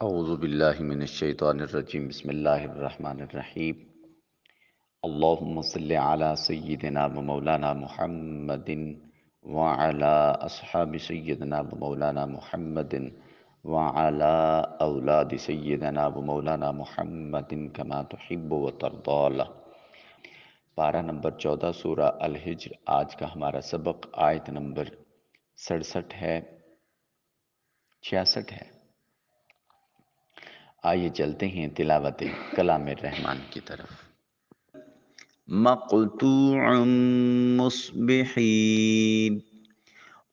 اعوذ باللہ من الشیطان الرجیم بسم اللہ الرحمن الرحیم اللہم صلی علی سیدنا و مولانا محمد وعلی اصحاب سیدنا و مولانا محمد وعلی اولاد سیدنا و مولانا محمد کما تحب و ترضی۔ پارہ نمبر 14 سورہ الحجر۔ آج کا ہمارا سبق آیت نمبر 67 ہے 66 ہے۔ آئیے چلتے ہیں تلاوت کلام الرحمن کی طرف۔ مقطوع مصبحین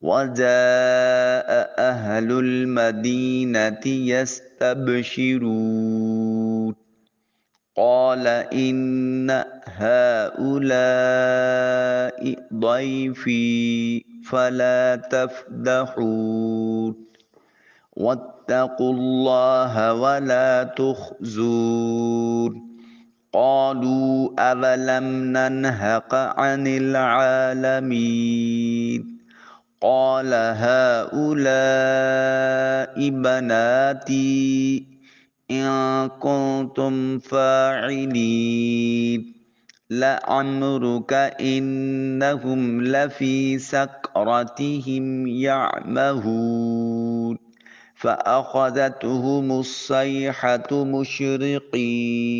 وجاء اہل المدینة یستبشرون قال ان هؤلاء ضیفی فلا تفضحون واتقوا الله ولا تخزون قالوا أولم ننهق عن العالمين قال هؤلاء بناتي إن كنتم فاعلين لعمرك إنهم لفي سكرتهم يعمهون فأخذتهم الصيحة مشرقين۔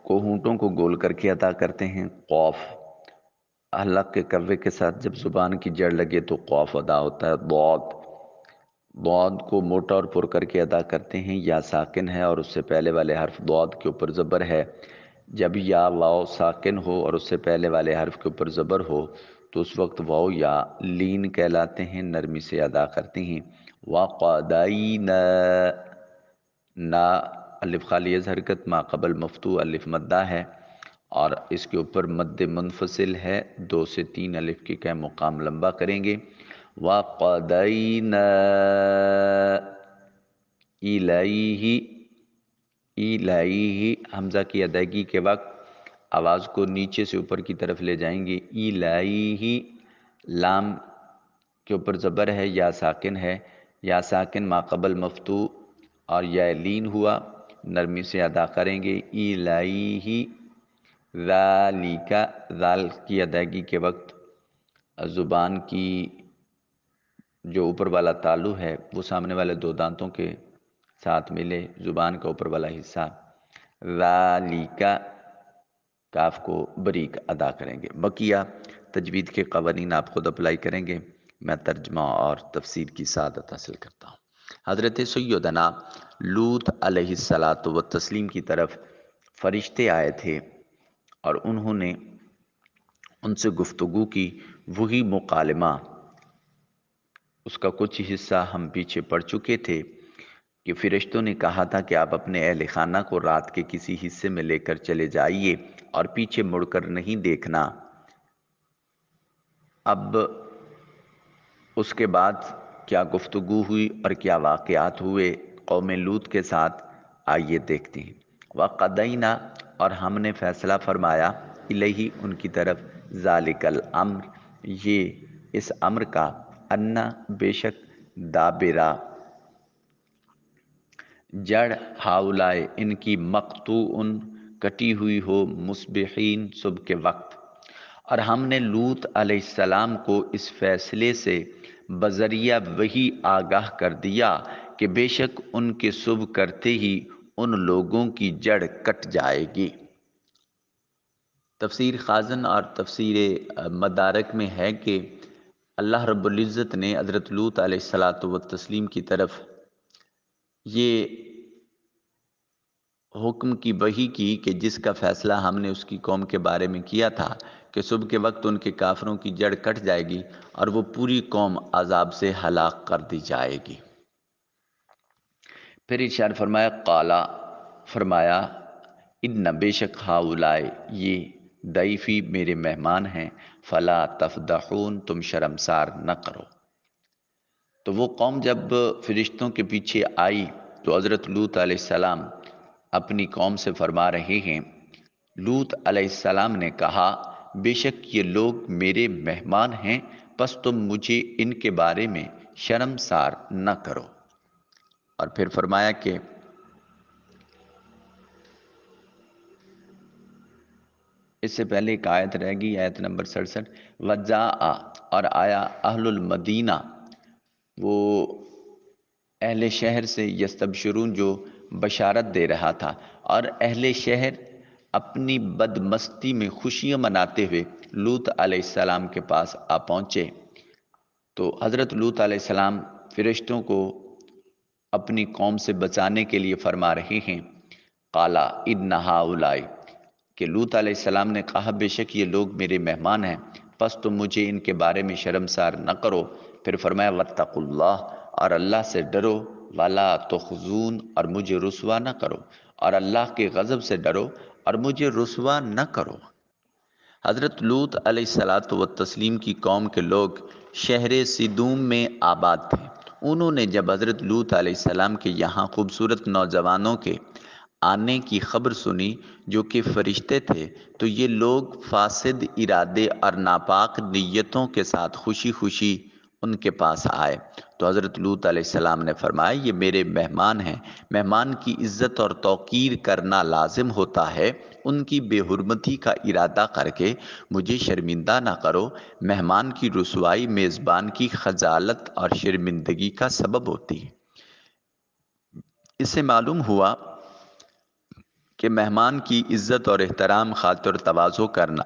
کو ہونٹوں کو گول کر کے ادا کرتے ہیں قوف، حلق کے کوے کے ساتھ جب زبان کی جڑ لگے تو قوف ادا ہوتا ہے۔ ضاد کو موٹا اور پر کر کے ادا کرتے ہیں، یا ساکن ہے اور اس سے پہلے والے حرف ضاد کے اوپر زبر ہے۔ جب یا واو ساکن ہو اور اس سے پہلے والے حرف کے اوپر زبر ہو تو اس وقت واو یا لین کہلاتے ہیں، نرمی سے ادا کرتے ہیں۔ وَقَضَيْنَا نا الف خالی از حرکت ما قبل مفتوح الف مدہ ہے اور اس کے اوپر مد منفصل ہے، 2 سے 3 الف کی کا مقام لمبا کریں گے۔ وَقَضَيْنَا إِلَيْهِ إِلَيْهِ حمزہ کی ادائیگی کے وقت آواز کو نیچے سے اوپر کی طرف لے جائیں گے۔ إِلَيْهِ لام کے اوپر زبر ہے، یا ساکن ہے، یا ساکن ما قبل مفتوح اور یا لین ہوا، نرمی سے ادا کریں گے۔ إِلَيْهِ ذَلِكَ ذال کی ادائیگی کے وقت زبان کی جو اوپر والا تالو ہے وہ سامنے والے 2 دانتوں کے ساتھ ملے، زبان کا اوپر والا حصہ ذَلِكَ کاف کو بریک ادا کریں گے۔ بقیہ تجوید کے قوانین آپ خود اپلائی کریں گے، میں ترجمہ اور تفسیر کی سعادت حاصل کرتا ہوں۔ حضرت سیدنا لوط علیہ السلام کی طرف فرشتے آئے تھے اور انہوں نے ان سے گفتگو کی، وہی مکالمہ، اس کا کچھ حصہ ہم پیچھے پڑھ چکے تھے کہ فرشتوں نے کہا تھا کہ آپ اپنے اہل خانہ کو رات کے کسی حصے میں لے کر چلے جائیے اور پیچھے مڑ کر نہیں دیکھنا۔ اب اس کے بعد کیا گفتگو ہوئی اور کیا واقعات ہوئے قوم لوط کے ساتھ، آئیے دیکھتے ہیں۔ وَقَضَيْنَا اور ہم نے فیصلہ فرمایا، الیہ ان کی طرف، ذَلِكَ الْأَمْرِ یہ اس امر کا، اَنَّا بے شک، دابرہ جڑ، ہاؤلائے ان کی، مقطوعن کٹی ہوئی ہو، مصبحین صبح کے وقت۔ اور ہم نے لوط علیہ السلام کو اس فیصلے سے بذریعہ وحی آگاہ کر دیا کہ بے شک ان کے صبح کرتے ہی ان لوگوں کی جڑ کٹ جائے گی۔ تفسیر خازن اور تفسیر مدارک میں ہے کہ اللہ رب العزت نے حضرت لوط علیہ السلام کی طرف یہ حکم کی وحی کی کہ جس کا فیصلہ ہم نے اس کی قوم کے بارے میں کیا تھا کہ صبح کے وقت ان کے کافروں کی جڑ کٹ جائے گی اور وہ پوری قوم عذاب سے ہلاک کر دی جائے گی۔ پھر ارشاد فرمایا، قالا فرمایا، ان بے شک ہاؤلائے یہ، ضیفی میرے مہمان ہیں، فلا تفضحون تم شرمسار نہ کرو۔ تو وہ قوم جب فرشتوں کے پیچھے آئی تو حضرت لوط علیہ السلام اپنی قوم سے فرما رہے ہیں، لوط علیہ السلام نے کہا بے شک یہ لوگ میرے مہمان ہیں، پس تم مجھے ان کے بارے میں شرمسار نہ کرو۔ اور پھر فرمایا کہ اس سے پہلے ایک آیت رہ گئی، آیت نمبر 67، وَجَاءَ، اور آیا اہل المدینہ، وہ اہل شہر سے، یستبشرون، جو بشارت دے رہا تھا، اور اہل شہر اپنی بدمستی میں خوشیاں مناتے ہوئے لوط علیہ السلام کے پاس آ پہنچے۔ تو حضرت لوط علیہ السلام فرشتوں کو اپنی قوم سے بچانے کے لیے فرما رہے ہیں، قالا ان ہؤلاء، کہ لوط علیہ السلام نے کہا بے شک یہ لوگ میرے مہمان ہیں، پس تم مجھے ان کے بارے میں شرمسار نہ کرو۔ پھر فرمایا واتقوا اللہ، اور اللہ سے ڈرو، ولا تخزون، اور مجھے رسوا نہ کرو، اور اللہ کے غضب سے ڈرو اور مجھے رسوا نہ کرو۔ حضرت لوط علیہ الصلاۃ والتسلیم کی قوم کے لوگ شہر سدوم میں آباد تھے۔ انہوں نے جب حضرت لوط علیہ السلام کے یہاں خوبصورت نوجوانوں کے آنے کی خبر سنی جو کہ فرشتے تھے، تو یہ لوگ فاسد ارادے اور ناپاک نیتوں کے ساتھ خوشی خوشی ان کے پاس آئے۔ تو حضرت لوط علیہ السلام نے فرمایا یہ میرے مہمان ہیں، مہمان کی عزت اور توقیر کرنا لازم ہوتا ہے، ان کی بے حرمتی کا ارادہ کر کے مجھے شرمندہ نہ کرو۔ مہمان کی رسوائی میزبان کی خجالت اور شرمندگی کا سبب ہوتی ہے۔ اس سے معلوم ہوا کہ مہمان کی عزت اور احترام، خاطر تواضع کرنا،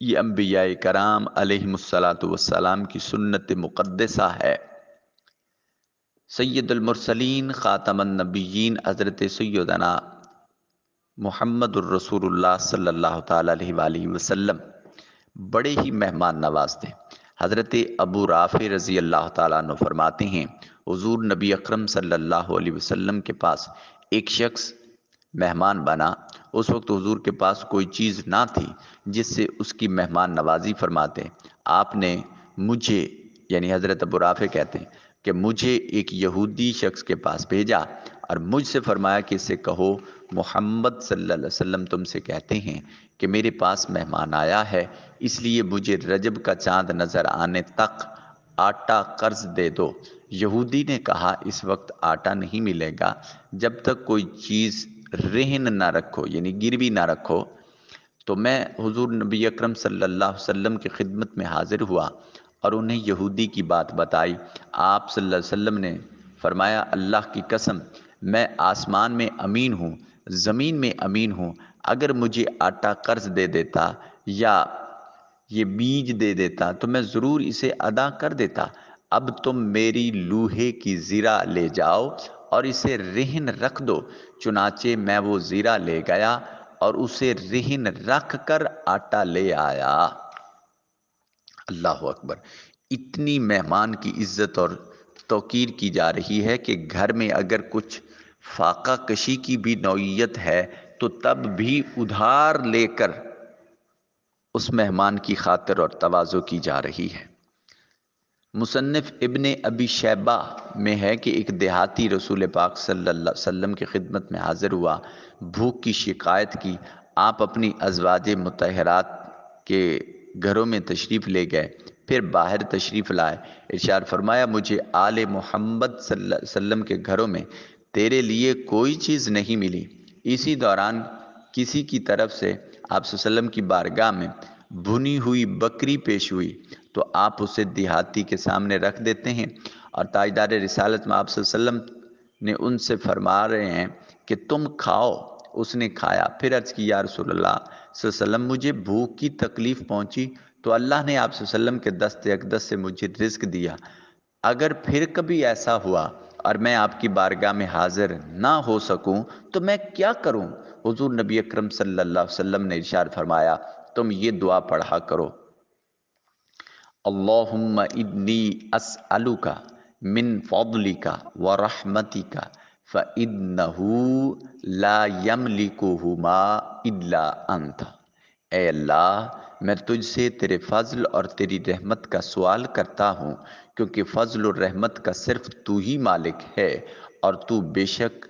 یہ انبیاء کرام علیہم الصلاۃ والسلام کی سنت مقدسہ ہے۔ سید المرسلین خاتم النبیین حضرت سیدنا محمد الرسول اللہ صلی اللہ تعالیٰ علیہ وآلہ وسلم بڑے ہی مہمان نواز تھے۔ حضرت ابو رافع رضی اللہ تعالیٰ عنہ فرماتے ہیں حضور نبی اکرم صلی اللہ علیہ وسلم کے پاس ایک شخص مہمان بنا۔ اس وقت حضور کے پاس کوئی چیز نہ تھی جس سے اس کی مہمان نوازی فرماتے۔ آپ نے مجھے، یعنی حضرت ابو رافع کہتے ہیں کہ مجھے ایک یہودی شخص کے پاس بھیجا اور مجھ سے فرمایا کہ اسے کہو محمد صلی اللہ علیہ وسلم تم سے کہتے ہیں کہ میرے پاس مہمان آیا ہے، اس لیے مجھے رجب کا چاند نظر آنے تک آٹا قرض دے دو۔ یہودی نے کہا اس وقت آٹا نہیں ملے گا جب تک کوئی چیز رہن نہ رکھو، یعنی گروی نہ رکھو۔ تو میں حضور نبی اکرم صلی اللہ علیہ وسلم کی خدمت میں حاضر ہوا اور انہیں یہودی کی بات بتائی۔ آپ صلی اللہ علیہ وسلم نے فرمایا اللہ کی قسم میں آسمان میں امین ہوں، زمین میں امین ہوں، اگر مجھے آٹا قرض دے دیتا یا یہ بیج دے دیتا تو میں ضرور اسے ادا کر دیتا۔ اب تم میری لوہے کی زرہ لے جاؤ اور اسے رہن رکھ دو۔ چنانچہ میں وہ زرہ لے گیا اور اسے رہن رکھ کر آٹا لے آیا۔ اللہ اکبر! اتنی مہمان کی عزت اور توقیر کی جا رہی ہے کہ گھر میں اگر کچھ فاقہ کشی کی بھی نوعیت ہے تو تب بھی ادھار لے کر اس مہمان کی خاطر اور تواضع کی جا رہی ہے۔ مصنف ابن ابی شیبہ میں ہے کہ ایک دیہاتی رسول پاک صلی اللہ علیہ وسلم کی خدمت میں حاضر ہوا، بھوک کی شکایت کی۔ آپ اپنی ازواج مطہرات کے گھروں میں تشریف لے گئے، پھر باہر تشریف لائے۔ ارشاد فرمایا مجھے آل محمد صلی اللہ علیہ وسلم کے گھروں میں تیرے لیے کوئی چیز نہیں ملی۔ اسی دوران کسی کی طرف سے آپ صلی اللہ علیہ وسلم کی بارگاہ میں بھنی ہوئی بکری پیش ہوئی تو آپ اسے دیہاتی کے سامنے رکھ دیتے ہیں، اور تاجدار رسالت میں آپ صلی اللہ علیہ وسلم نے ان سے فرما رہے ہیں کہ تم کھاؤ۔ اس نے کھایا، پھر عرض کی یا رسول اللہ صلی اللہ علیہ وسلم مجھے بھوک کی تکلیف پہنچی تو اللہ نے آپ صلی اللہ علیہ وسلم کے دست اقدس سے مجھے رزق دیا، اگر پھر کبھی ایسا ہوا اور میں آپ کی بارگاہ میں حاضر نہ ہو سکوں تو میں کیا کروں؟ حضور نبی اکرم صلی اللہ علیہ وسلم نے ارشاد فرمایا تم یہ دعا پڑھا کرو، اللہم انی اسألک من فضلک ورحمتک فإنہ لا یملکہما الا انت۔ اے اللہ میں تجھ سے تیرے فضل اور تیری رحمت کا سوال کرتا ہوں، کیونکہ فضل و رحمت کا صرف تو ہی مالک ہے، اور تو بے شک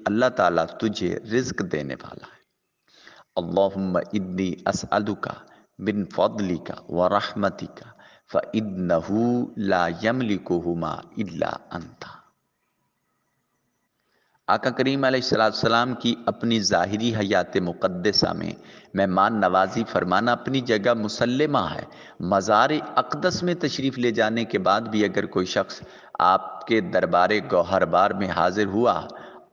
اللہ تعالیٰ تجھے رزق دینے والا ہے۔ اللہم انی اسألک من فضلک ورحمتک فَإِنَّهُ لَا يَمْلِكُهُمَا إِلَّا أَنْتَ۔ آقا کریم علیہ السلام کی اپنی ظاہری حیات مقدسہ میں مہمان نوازی فرمانا اپنی جگہ مسلمہ ہے۔ مزار اقدس میں تشریف لے جانے کے بعد بھی اگر کوئی شخص آپ کے دربار گوہر بار میں حاضر ہوا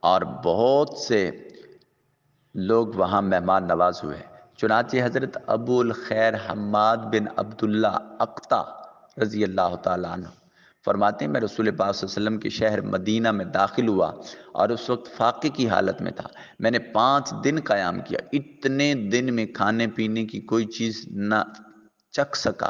اور بہت سے لوگ وہاں مہمان نواز ہوئے، چنانچہ حضرت ابو الخیر حماد بن عبداللہ اقطع رضی اللہ تعالیٰ عنہ فرماتے ہیں میں رسول پاک صلی اللہ علیہ وسلم کے شہر مدینہ میں داخل ہوا اور اس وقت فاقے کی حالت میں تھا۔ میں نے 5 دن قیام کیا، اتنے دن میں کھانے پینے کی کوئی چیز نہ چکھ سکا۔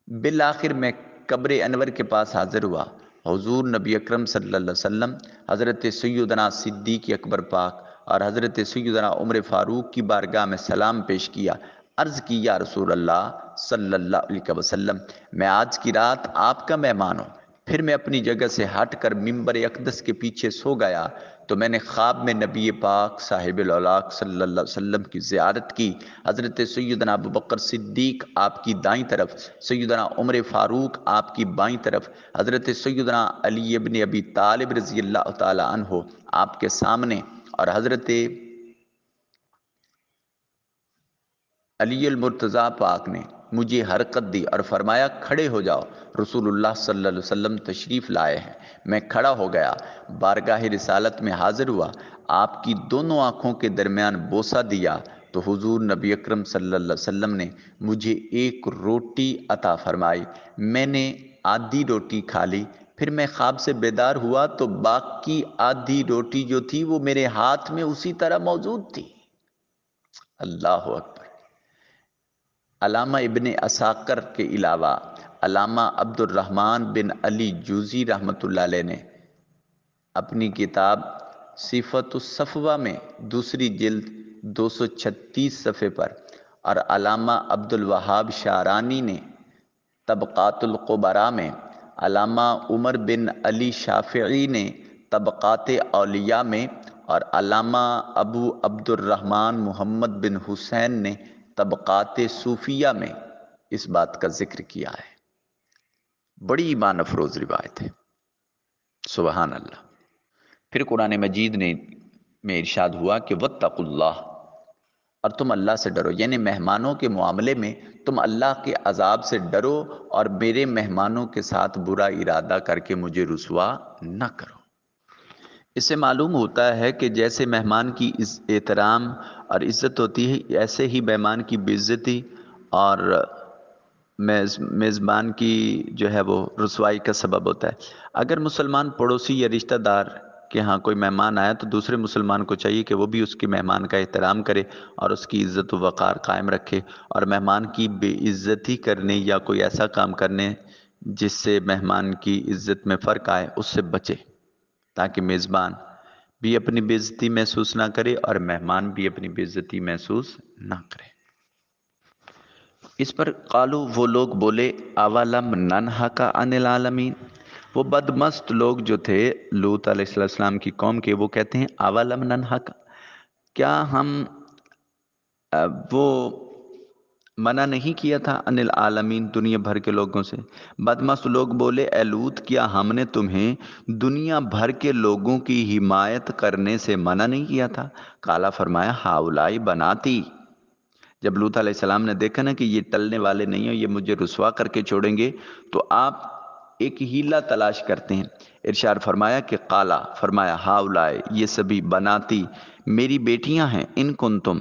بالآخر میں قبر انور کے پاس حاضر ہوا، حضور نبی اکرم صلی اللہ علیہ وسلم، حضرت سیدنا صدیق اکبر پاک اور حضرت سیدنا عمر فاروق کی بارگاہ میں سلام پیش کیا۔ عرض کی یا رسول اللہ صلی اللہ علیہ وسلم، میں آج کی رات آپ کا مہمان ہوں۔ پھر میں اپنی جگہ سے ہٹ کر ممبر اقدس کے پیچھے سو گیا تو میں نے خواب میں نبی پاک صاحب الاولاق صلی اللہ علیہ وسلم کی زیارت کی۔ حضرت سیدنا ابوبکر صدیق آپ کی دائیں طرف، سیدنا عمر فاروق آپ کی بائیں طرف، حضرت سیدنا علی ابن ابی طالب رضی اللہ تعالی عنہ آپ کے سامنے، اور حضرت علی المرتضیٰ پاک نے مجھے حرکت دی اور فرمایا کھڑے ہو جاؤ، رسول اللہ صلی اللہ علیہ وسلم تشریف لائے ہیں۔ میں کھڑا ہو گیا، بارگاہ رسالت میں حاضر ہوا، آپ کی دونوں آنکھوں کے درمیان بوسہ دیا تو حضور نبی اکرم صلی اللہ علیہ وسلم نے مجھے ایک روٹی عطا فرمائی۔ میں نے آدھی روٹی کھا لی، پھر میں خواب سے بیدار ہوا تو باقی آدھی روٹی جو تھی وہ میرے ہاتھ میں اسی طرح موجود تھی۔ اللہ اکبر۔ علامہ ابن عساکر کے علاوہ علامہ عبد الرحمن بن علی جوزی رحمۃ اللہ علیہ نے اپنی کتاب صفت الصفوہ میں دوسری جلد 236 صفحے پر، اور علامہ عبد الوہاب شعرانی نے طبقات القبراء میں، علامہ عمر بن علی شافعی نے طبقات اولیاء میں، اور علامہ ابو عبد الرحمن محمد بن حسین نے طبقات صوفیہ میں اس بات کا ذکر کیا ہے۔ بڑی ایمان افروز روایت ہے، سبحان اللہ۔ پھر قرآن مجید میں ارشاد ہوا کہ واتقوا اللہ، اور تم اللہ سے ڈرو، یعنی مہمانوں کے معاملے میں تم اللہ کے عذاب سے ڈرو اور میرے مہمانوں کے ساتھ برا ارادہ کر کے مجھے رسوا نہ کرو۔ اس سے معلوم ہوتا ہے کہ جیسے مہمان کی احترام اور عزت ہوتی ہے، ایسے ہی مہمان کی بے عزتی اور میزبان کی جو ہے وہ رسوائی کا سبب ہوتا ہے۔ اگر مسلمان پڑوسی یا رشتہ دار کہ ہاں کوئی مہمان آیا تو دوسرے مسلمان کو چاہیے کہ وہ بھی اس کے مہمان کا احترام کرے اور اس کی عزت و وقار قائم رکھے، اور مہمان کی بے عزتی کرنے یا کوئی ایسا کام کرنے جس سے مہمان کی عزت میں فرق آئے اس سے بچے، تاکہ میزبان بھی اپنی بے عزتی محسوس نہ کرے اور مہمان بھی اپنی بے عزتی محسوس نہ کرے۔ اس پر قالو، وہ لوگ بولے، اولم ننہک عن العالمین، وہ بدمست لوگ جو تھے لوط علیہ السلام کی قوم کے، وہ کہتے ہیں اولم ننہک، کیا ہم وہ منع نہیں کیا تھا عن العالمین، دنیا بھر کے لوگوں سے۔ بدمست لوگ بولے اے لوط، کیا ہم نے تمہیں دنیا بھر کے لوگوں کی حمایت کرنے سے منع نہیں کیا تھا؟ قالا، فرمایا ہاؤلائی بناتی، جب لوط علیہ السلام نے دیکھا نا کہ یہ ٹلنے والے نہیں ہیں، یہ مجھے رسوا کر کے چھوڑیں گے، تو آپ ایک ہیلہ تلاش کرتے ہیں۔ ارشاد فرمایا کہ قالا، فرمایا ہاؤلائی، یہ سبھی بناتی میری بیٹیاں ہیں، ان کنتم،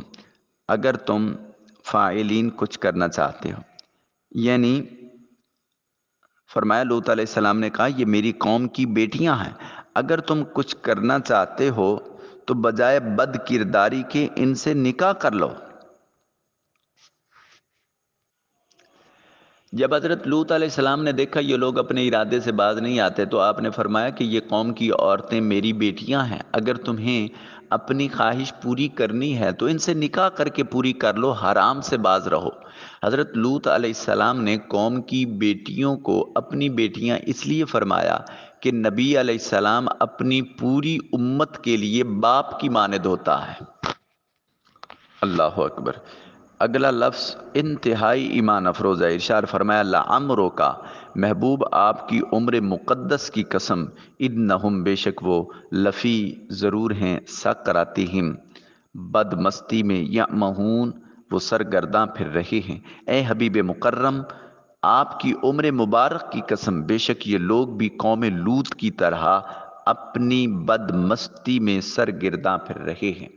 اگر تم فاعلین کچھ کرنا چاہتے ہو۔ یعنی فرمایا لوط علیہ السلام نے کہا یہ میری قوم کی بیٹیاں ہیں، اگر تم کچھ کرنا چاہتے ہو تو بجائے بد کرداری کے ان سے نکاح کر لو۔ جب حضرت لوط علیہ السلام نے دیکھا یہ لوگ اپنے ارادے سے باز نہیں آتے تو آپ نے فرمایا کہ یہ قوم کی عورتیں میری بیٹیاں ہیں، اگر تمہیں اپنی خواہش پوری کرنی ہے تو ان سے نکاح کر کے پوری کر لو، حرام سے باز رہو۔ حضرت لوط علیہ السلام نے قوم کی بیٹیوں کو اپنی بیٹیاں اس لیے فرمایا کہ نبی علیہ السلام اپنی پوری امت کے لیے باپ کی مانند ہوتا ہے۔ اللہ اکبر۔ اگلا لفظ انتہائی ایمان افروز ہے۔ ارشاد فرمایا لعمرو کا، محبوب آپ کی عمر مقدس کی قسم، انہم بے شک وہ لفی ضرور ہیں، سکراتہم بد مستی میں، یعمہون وہ سرگرداں پھر رہے ہیں۔ اے حبیب مکرم آپ کی عمر مبارک کی قسم، بے شک یہ لوگ بھی قوم لوط کی طرح اپنی بد مستی میں سرگرداں پھر رہے ہیں۔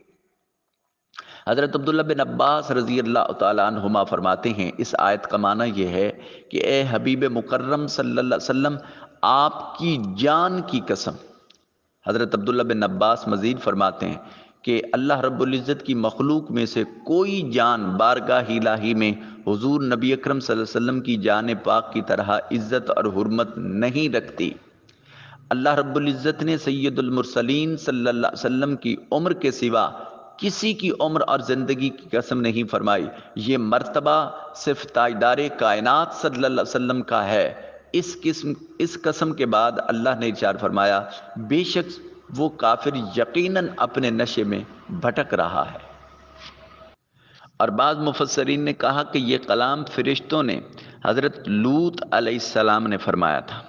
حضرت عبداللہ بن عباس رضی اللہ تعالیٰ عنہما فرماتے ہیں اس آیت کا معنی یہ ہے کہ اے حبیب مکرم صلی اللہ علیہ وسلم آپ کی جان کی قسم۔ حضرت عبداللہ بن عباس مزید فرماتے ہیں کہ اللہ رب العزت کی مخلوق میں سے کوئی جان بارگاہ الہی میں حضور نبی اکرم صلی اللہ علیہ وسلم کی جان پاک کی طرح عزت اور حرمت نہیں رکھتی۔ اللہ رب العزت نے سید المرسلین صلی اللہ علیہ وسلم کی عمر کے سوا کسی کی عمر اور زندگی کی قسم نہیں فرمائی۔ یہ مرتبہ صرف تاجدار کائنات صلی اللہ علیہ وسلم کا ہے۔ اس قسم کے بعد اللہ نے ارشاد فرمایا بے شک وہ کافر یقیناً اپنے نشے میں بھٹک رہا ہے۔ اور بعض مفسرین نے کہا کہ یہ کلام فرشتوں نے حضرت لوط علیہ السلام نے فرمایا تھا۔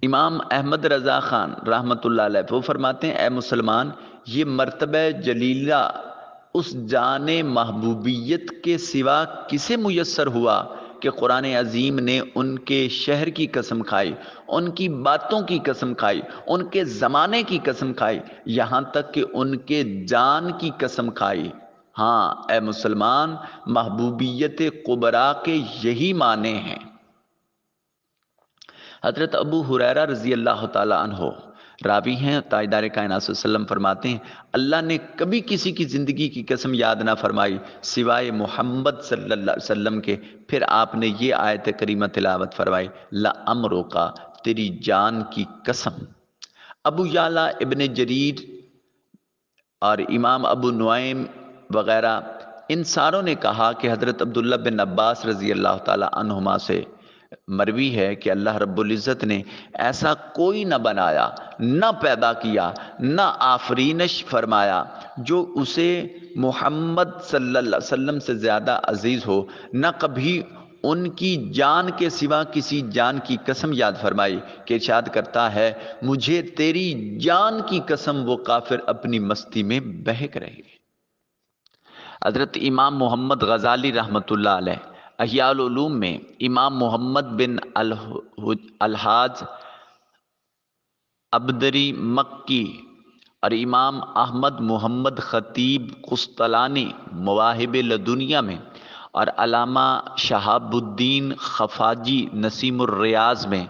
امام احمد رضا خان رحمۃ اللہ علیہ وہ فرماتے ہیں اے مسلمان یہ مرتبہ جلیلہ اس جان محبوبیت کے سوا کسے میسر ہوا کہ قرآن عظیم نے ان کے شہر کی قسم کھائی، ان کی باتوں کی قسم کھائی، ان کے زمانے کی قسم کھائی، یہاں تک کہ ان کے جان کی قسم کھائی۔ ہاں اے مسلمان محبوبیت کبریٰ کے یہی معنی ہیں۔ حضرت ابو ہریرہ رضی اللہ تعالیٰ عنہ راوی ہیں، تاجدار کائنات صلی اللہ علیہ وسلم فرماتے ہیں اللہ نے کبھی کسی کی زندگی کی قسم یاد نہ فرمائی سوائے محمد صلی اللہ علیہ وسلم کے۔ پھر آپ نے یہ آیت کریمہ تلاوت فرمائی لعمرو کا، تیری جان کی قسم۔ ابو یعلیٰ ابن جریر اور امام ابو نعیم وغیرہ ان ساروں نے کہا کہ حضرت عبداللہ بن عباس رضی اللہ تعالیٰ عنہما سے مروی ہے کہ اللہ رب العزت نے ایسا کوئی نہ بنایا، نہ پیدا کیا، نہ آفرینش فرمایا جو اسے محمد صلی اللہ علیہ وسلم سے زیادہ عزیز ہو، نہ کبھی ان کی جان کے سوا کسی جان کی قسم یاد فرمائی کہ ارشاد کرتا ہے مجھے تیری جان کی قسم وہ کافر اپنی مستی میں بہک رہے۔ حضرت امام محمد غزالی رحمۃ اللہ علیہ احیاء العلوم میں امام محمد بن الحاج عبدری مکی اور امام احمد محمد خطیب قسطلانی مواہب لدنیا میں اور علامہ شہاب الدین خفاجی نسیم الریاض میں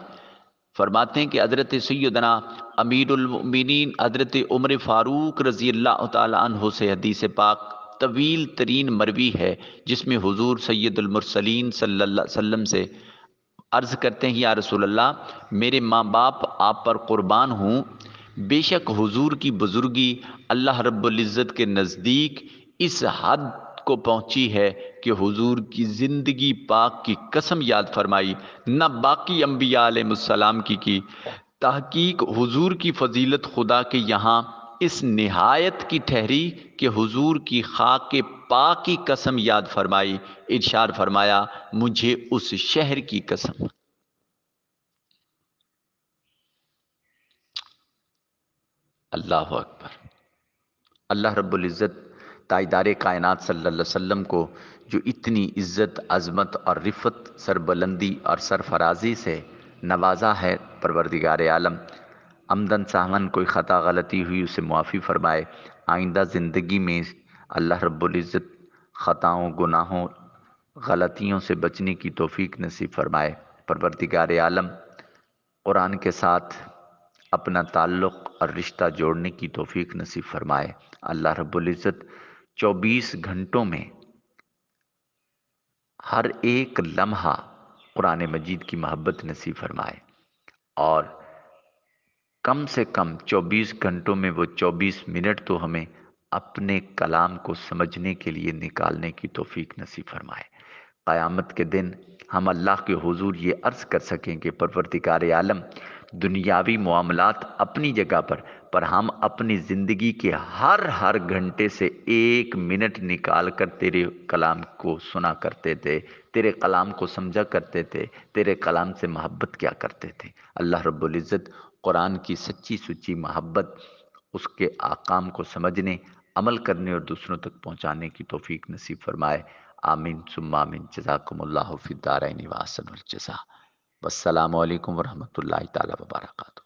فرماتے ہیں کہ حضرت سیدنا امیر المؤمنین حضرت عمر فاروق رضی اللہ تعالی عنہ سے حدیث پاک طویل ترین مروی ہے جس میں حضور سید المرسلین صلی اللہ علیہ وسلم سے عرض کرتے ہیں یا رسول اللہ میرے ماں باپ آپ پر قربان ہوں، بے شک حضور کی بزرگی اللہ رب العزت کے نزدیک اس حد کو پہنچی ہے کہ حضور کی زندگی پاک کی قسم یاد فرمائی نہ باقی انبیاء علیہ السلام کی تحقیق حضور کی فضیلت خدا کے یہاں اس نہایت کی ٹھہری کہ حضور کی خاک پاک کی قسم یاد فرمائی، ارشاد فرمایا مجھے اس شہر کی قسم۔ اللہ اکبر۔ اللہ رب العزت تاجدار کائنات صلی اللہ علیہ وسلم کو جو اتنی عزت، عظمت اور رفت، سربلندی اور سرفرازی سے نوازا ہے، پروردگار عالم عمدن سہون کوئی خطا غلطی ہوئی اسے معافی فرمائے، آئندہ زندگی میں اللہ رب العزت خطاؤں، گناہوں، غلطیوں سے بچنے کی توفیق نصیب فرمائے۔ پروردگار عالم قرآن کے ساتھ اپنا تعلق اور رشتہ جوڑنے کی توفیق نصیب فرمائے۔ اللہ رب العزت 24 گھنٹوں میں ہر ایک لمحہ قرآن مجید کی محبت نصیب فرمائے اور کم سے کم 24 گھنٹوں میں وہ 24 منٹ تو ہمیں اپنے کلام کو سمجھنے کے لیے نکالنے کی توفیق نصیب فرمائے۔ قیامت کے دن ہم اللہ کے حضور یہ عرض کر سکیں کہ پروردگار عالم دنیاوی معاملات اپنی جگہ پر ہم اپنی زندگی کے ہر گھنٹے سے 1 منٹ نکال کر تیرے کلام کو سنا کرتے تھے، تیرے کلام کو سمجھا کرتے تھے، تیرے کلام سے محبت کیا کرتے تھے۔ اللہ رب العزت قرآن کی سچی سچی محبت، اس کے احکام کو سمجھنے، عمل کرنے اور دوسروں تک پہنچانے کی توفیق نصیب فرمائے۔ آمین ثم آمین۔ جزاکم اللہ فی الدارین واحسن الجزا۔ والسلام علیکم ورحمۃ اللہ تعالی وبرکاتہ۔